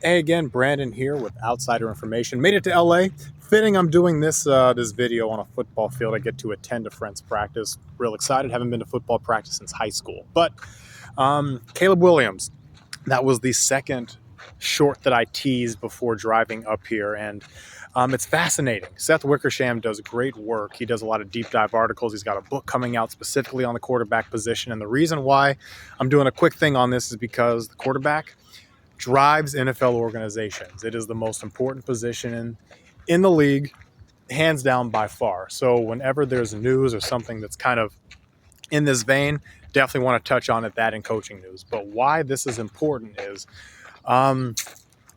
Hey again, Brandon here with Outsider Information. Made it to LA. Fitting I'm doing this video on a football field. I get to attend a friend's practice. Real excited. Haven't been to football practice since high school. But Caleb Williams, that was the second short that I teased before driving up here, and it's fascinating. Seth Wickersham does great work. He does a lot of deep dive articles. He's got a book coming out specifically on the quarterback position, and the reason why I'm doing a quick thing on this is because the quarterback drives NFL organizations. It is the most important position in the league, hands down by far. So whenever there's news or something that's kind of in this vein, definitely want to touch on it, that in coaching news. But why this is important is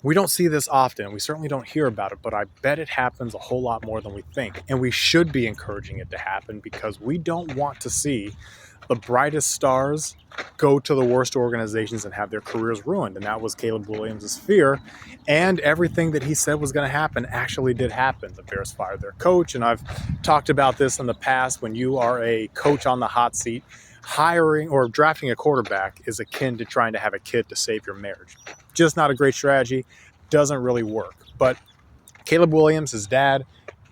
we don't see this often. We certainly don't hear about it, but I bet it happens a whole lot more than we think. And we should be encouraging it to happen because we don't want to see the brightest stars go to the worst organizations and have their careers ruined. And that was Caleb Williams' fear. And everything that he said was going to happen actually did happen. The Bears fired their coach. And I've talked about this in the past. When you are a coach on the hot seat, hiring or drafting a quarterback is akin to trying to have a kid to save your marriage. Just not a great strategy. Doesn't really work. But Caleb Williams, his dad,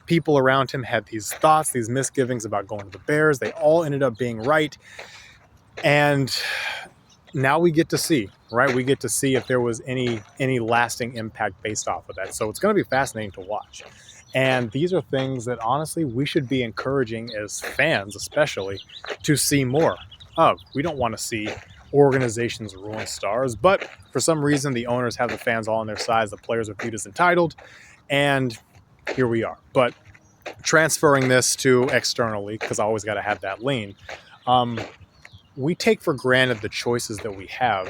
people around him had these thoughts, these misgivings about going to the Bears. They all ended up being right. And now we get to see, right? We get to see if there was any lasting impact based off of that. So it's going to be fascinating to watch. And these are things that honestly we should be encouraging as fans, especially, to see more of. We don't want to see organizations ruin stars, but for some reason the owners have the fans all on their sides. The players are viewed as entitled, and here we are. But transferring this to externally, because I always got to have that lean, we take for granted the choices that we have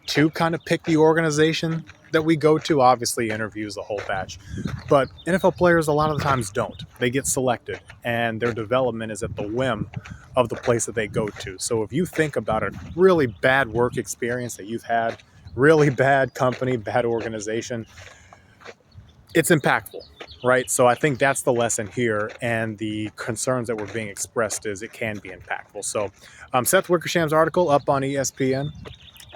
to kind of pick the organization that we go to. Obviously, interviews, the whole batch. But NFL players a lot of the times don't. They get selected, and their development is at the whim of the place that they go to. So if you think about a really bad work experience that you've had, really bad company, bad organization, it's impactful, right? So I think that's the lesson here, and the concerns that were being expressed is it can be impactful. So Seth Wickersham's article up on ESPN,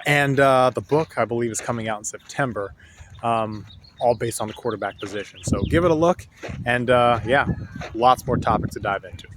and the book, I believe, is coming out in September, all based on the quarterback position. So give it a look, and yeah, lots more topics to dive into.